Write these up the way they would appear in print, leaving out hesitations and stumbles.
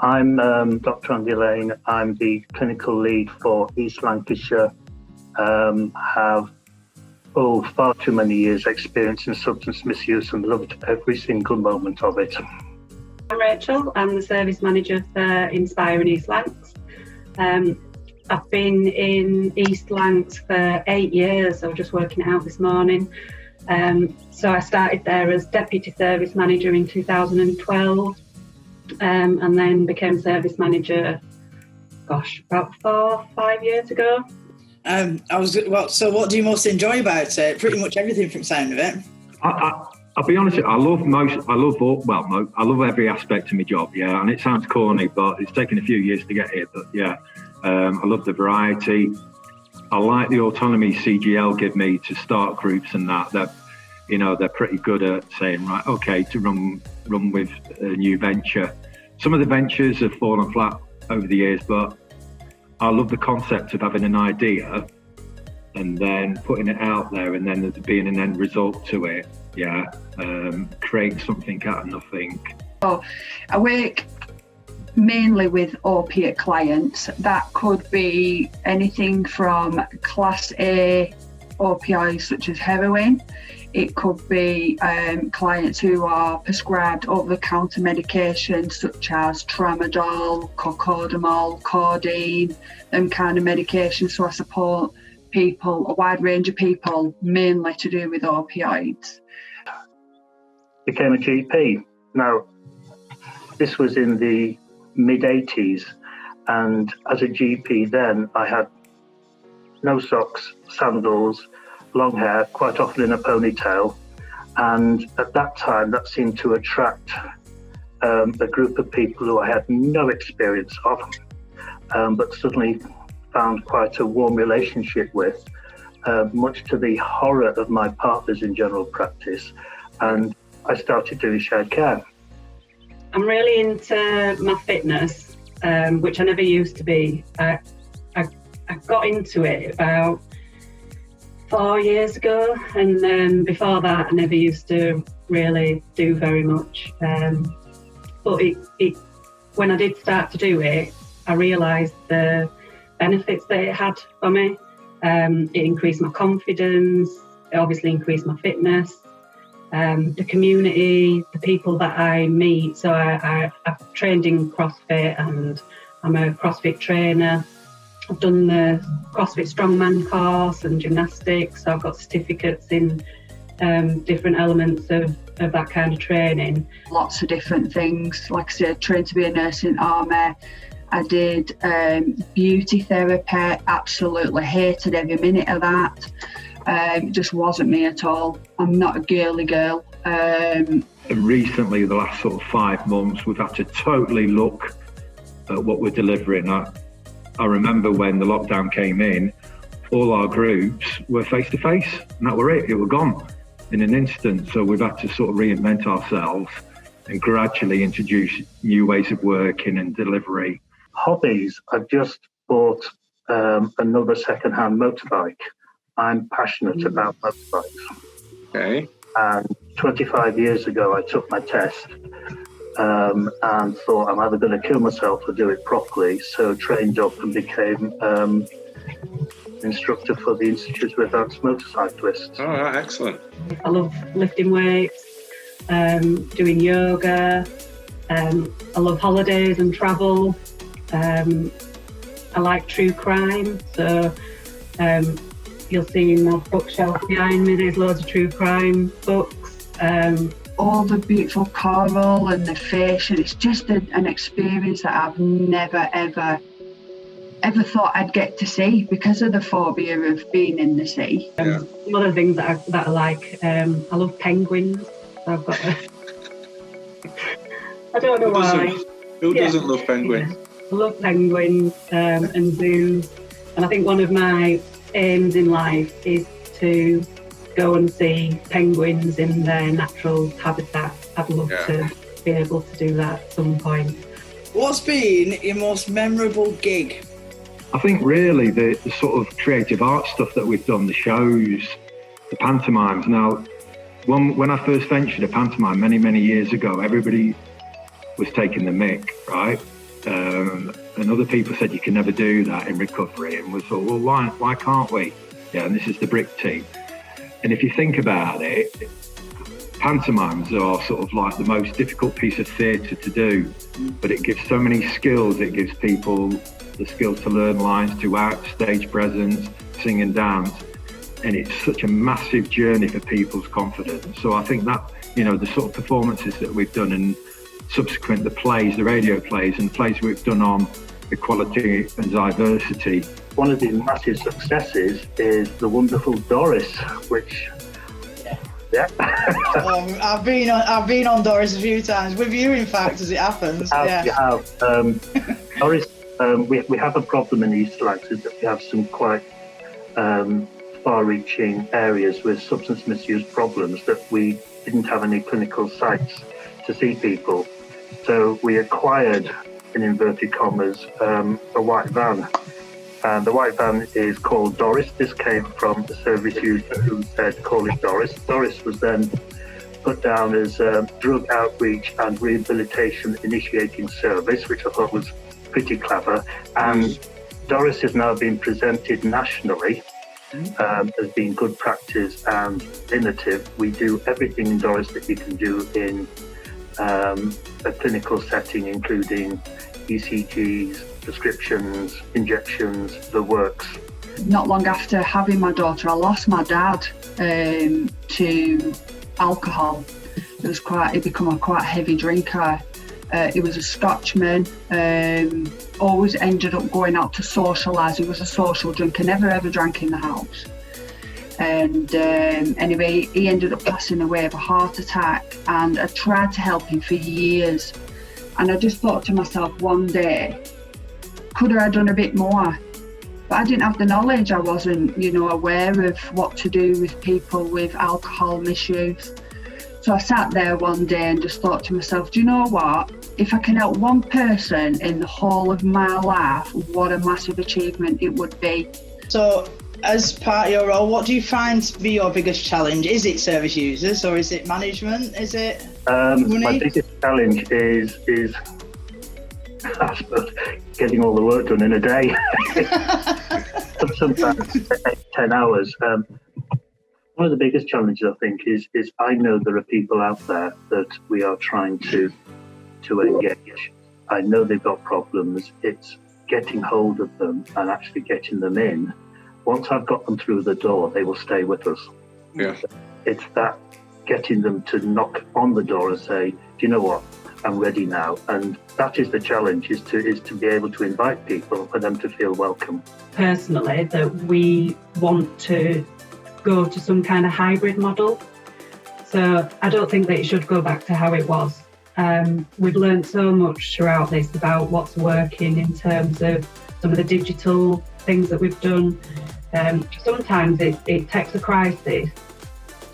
I'm Dr. Andy Lane. I'm the clinical lead for East Lancashire. Have far too many years experience in substance misuse and loved every single moment of it. I'm Rachel. I'm the service manager for Inspire in East Lancs. I've been in East Lancs for 8 years. I was just working it out this morning. So I started there as deputy service manager in 2012. And then became service manager, about 4 or 5 years ago. So what do you most enjoy about it? Pretty much everything from the sound of it. I'll be honest, I love every aspect of my job, yeah, and it sounds corny, but it's taken a few years to get here, but yeah, I love the variety. I like the autonomy CGL give me to start groups and that. They're pretty good at saying, right, okay, to run with a new venture. Some of the ventures have fallen flat over the years, but I love the concept of having an idea and then putting it out there and then there being an end result to it. Yeah, creating something out of nothing. I work mainly with opiate clients. That could be anything from class A opioids such as heroin. It could be clients who are prescribed over-the-counter medications such as tramadol, cocodamol, codeine, them kind of medications. So I support people, a wide range of people, mainly to do with opioids. Became a GP. Now, this was in the mid-80s, and as a GP then, I had no socks, sandals, long hair, quite often in a ponytail, and at that time that seemed to attract a group of people who I had no experience of, but suddenly found quite a warm relationship with, much to the horror of my partners in general practice, and I started doing shared care. I'm really into my fitness, which I never used to be. I got into it about 4 years ago, and before that I never used to really do very much, but it when I did start to do it, I realised the benefits that it had for me. It increased my confidence, it obviously increased my fitness, the community, the people that I meet. So I've trained in CrossFit and I'm a CrossFit trainer. I've done the CrossFit Strongman course and gymnastics, so I've got certificates in different elements of that kind of training. Lots of different things. Like I said, trained to be a nurse in army. I did beauty therapy, absolutely hated every minute of that. It just wasn't me at all. I'm not a girly girl. Recently, the last sort of 5 months, we've had to totally look at what we're delivering. I remember when the lockdown came in, all our groups were face-to-face, and that were it. It were gone in an instant. So we've had to sort of reinvent ourselves and gradually introduce new ways of working and delivery. Hobbies. I've just bought another second-hand motorbike. I'm passionate about motorbikes. Okay. And 25 years ago, I took my test and thought I'm either going to kill myself or do it properly. So trained up and became instructor for the Institute of Advanced Motorcyclists. Oh, excellent. I love lifting weights, doing yoga. I love holidays and travel. I like true crime, so you'll see in my bookshelf behind me there's loads of true crime books. All the beautiful coral and the fish, and it's just an experience that I've never ever thought I'd get to see because of the phobia of being in the sea. Some other things that I like, I love penguins. So I've got I don't know why. Who doesn't love penguins? I love penguins and zoos, and I think one of my aims in life is to go and see penguins in their natural habitat. I'd love to be able to do that at some point. What's been your most memorable gig? I think really the sort of creative art stuff that we've done, the shows, the pantomimes. Now, when I first ventured a pantomime many years ago, everybody was taking the mick, right? And other people said you can never do that in recovery, and we thought, well, why can't we? Yeah, and this is the brick team. And if you think about it, pantomimes are sort of like the most difficult piece of theatre to do, but it gives so many skills. It gives people the skills to learn lines, to act, stage presence, sing and dance, and it's such a massive journey for people's confidence. So I think that, you know, the sort of performances that we've done and subsequent the plays, the radio plays and plays we've done on equality and diversity. One of the massive successes is the wonderful Doris, which I've been on Doris a few times with you, in fact, as it happens. You have. Doris, we have a problem in East Lancashire that we have some quite far-reaching areas with substance misuse problems that we didn't have any clinical sites to see people. So we acquired, in inverted commas, a white van. And the white van is called Doris. This came from the service user who said, call it Doris. Doris was then put down as drug outreach and rehabilitation initiating service, which I thought was pretty clever. And Doris has now been presented nationally as being good practice and innovative. We do everything in Doris that you can do in a clinical setting, including ECGs, prescriptions, injections, the works. Not long after having my daughter, I lost my dad to alcohol. He'd become a quite heavy drinker. He was a Scotchman, always ended up going out to socialise. He was a social drinker, never ever drank in the house. And anyway, he ended up passing away of a heart attack, and I tried to help him for years. And I just thought to myself one day, could I have done a bit more? But I didn't have the knowledge. I wasn't, aware of what to do with people with alcohol misuse. So I sat there one day and just thought to myself, do you know what? If I can help one person in the whole of my life, what a massive achievement it would be. So as part of your role, what do you find to be your biggest challenge? Is it service users or is it management? Is it my biggest challenge is I suppose getting all the work done in a day. Sometimes 10 hours. One of the biggest challenges, I think, is I know there are people out there that we are trying to engage. I know they've got problems. It's getting hold of them and actually getting them in. Once I've got them through the door, they will stay with us. Yeah. It's that getting them to knock on the door and say, do you know what? I'm ready now. And that is the challenge, is to be able to invite people, for them to feel welcome. Personally, that we want to go to some kind of hybrid model. So I don't think that it should go back to how it was. We've learned so much throughout this about what's working in terms of some of the digital things that we've done. Sometimes it takes a crisis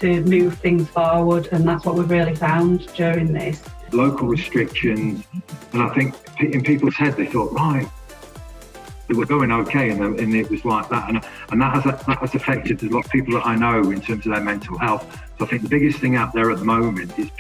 to move things forward, and that's what we've really found during this. Local restrictions, and I think in people's head they thought, right, they were going okay, and it was like that, and that has affected a lot of people that I know in terms of their mental health. So I think the biggest thing out there at the moment is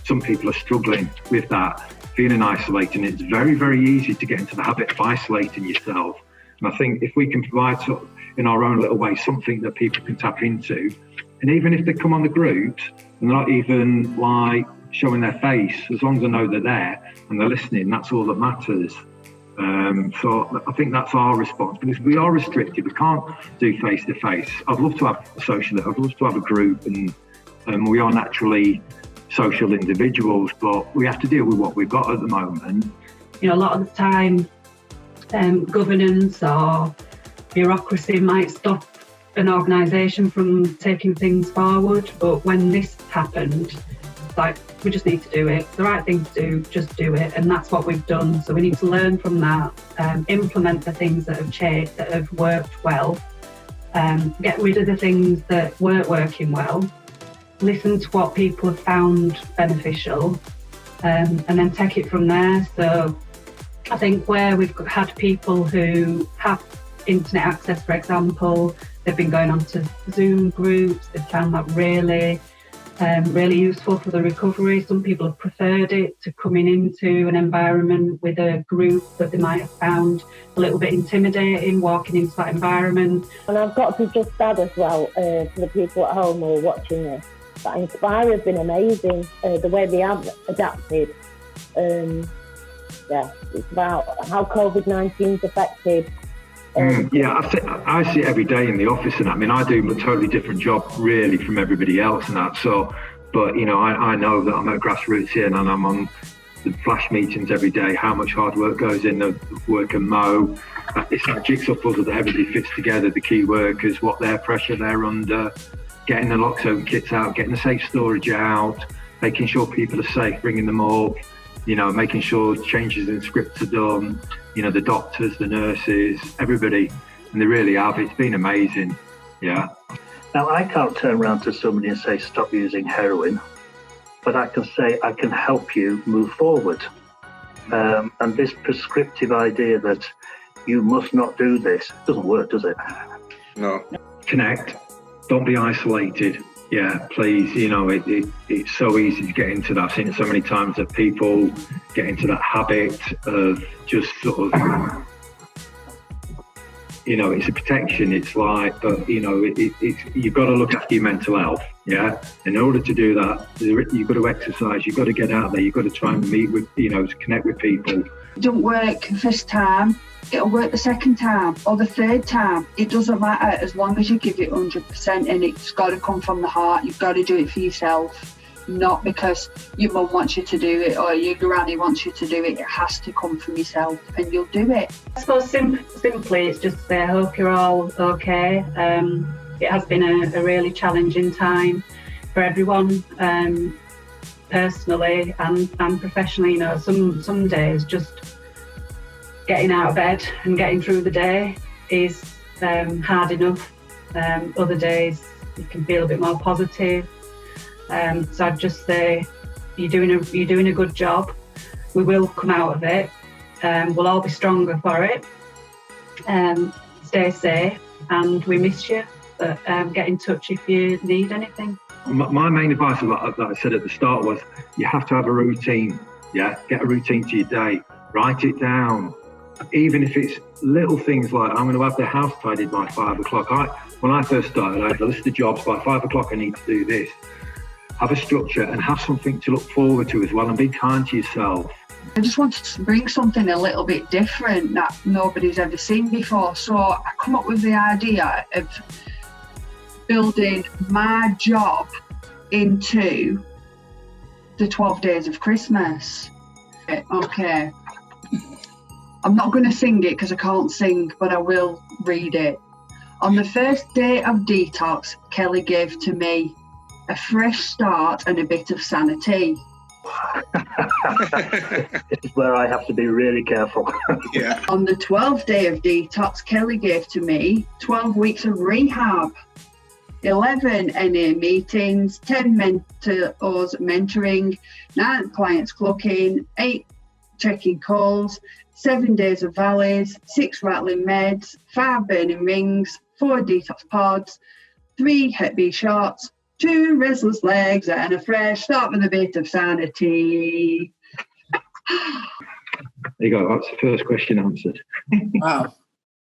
some people are struggling with that, feeling isolated. It's very, very easy to get into the habit of isolating yourself. And I think if we can provide sort of, in our own little way, something that people can tap into, and even if they come on the groups and they're not even like showing their face, as long as I know they're there and they're listening, that's all that matters. So I think that's our response, because we are restricted. We can't do face-to-face. I'd love to have a social, I'd love to have a group, and we are naturally social individuals, but we have to deal with what we've got at the moment. A lot of the time, governance or bureaucracy might stop an organisation from taking things forward, but when this happened, it's like, we just need to do it. It's the right thing to do, just do it, and that's what we've done. So we need to learn from that, implement the things that have changed, that have worked well, get rid of the things that weren't working well, listen to what people have found beneficial, and then take it from there. So I think where we've had people who have internet access, for example, they've been going on to Zoom groups, they've found that really really useful for the recovery. Some people have preferred it to coming into an environment with a group that they might have found a little bit intimidating, walking into that environment. And I've got to just add as well, for the people at home who are watching this, that Inspire has been amazing, the way they have adapted. It's about how COVID-19's affected. I see it every day in the office, and I mean, I do a totally different job really from everybody else and that. So, but you know, I know that I'm at grassroots here and I'm on the flash meetings every day, how much hard work goes in the work and mow. It's like jigsaw puzzle that everybody fits together, the key workers, what their pressure they're under, getting the locks open kits out, getting the safe storage out, making sure people are safe, bringing them up, you know, making sure changes in scripts are done, you know, the doctors, the nurses, everybody, and they really have. It's been amazing, yeah. Now, I can't turn around to somebody and say, stop using heroin, but I can say, I can help you move forward. And this prescriptive idea that you must not do this doesn't work, does it? No. Connect. Don't be isolated. Yeah, please. You know, it's so easy to get into that. I've seen it so many times that people get into that habit of just sort of, you know, it's a protection. It's like, but you know, you've got to look after your mental health. Yeah. In order to do that, you've got to exercise. You've got to get out there. You've got to try and meet with, you know, to connect with people. It don't work first time. It'll work the second time or the third time. It doesn't matter as long as you give it 100%, and it's got to come from the heart. You've got to do it for yourself, not because your mum wants you to do it or your granny wants you to do it. It has to come from yourself, and you'll do it. I suppose simply it's just to say I hope you're all okay. It has been a really challenging time for everyone, personally and professionally. You know, some days just getting out of bed and getting through the day is hard enough. Other days you can feel a bit more positive. So I'd just say you're doing a good job. We will come out of it. We'll all be stronger for it. Stay safe, and we miss you. But get in touch if you need anything. My main advice that I said at the start was you have to have a routine. Yeah, get a routine to your day. Write it down. Even if it's little things like I'm going to have the house tidied by 5 o'clock. When I first started, I had a list of jobs. By 5 o'clock, I need to do this. Have a structure and have something to look forward to as well, and be kind to yourself. I just wanted to bring something a little bit different that nobody's ever seen before. So I come up with the idea of building my job into the 12 days of Christmas. Okay. I'm not going to sing it because I can't sing, but I will read it. On the first day of detox, Kelly gave to me a fresh start and a bit of sanity. This is where I have to be really careful. Yeah. On the 12th day of detox, Kelly gave to me 12 weeks of rehab, 11 NA meetings, 10 mentors mentoring, 9 clients clocking, 8 checking calls, 7 days of valleys, 6 rattling meds, 5 burning rings, 4 detox pods, 3 Hep B shots, 2 restless legs, and a fresh start with a bit of sanity. There you go. That's the first question answered. Wow.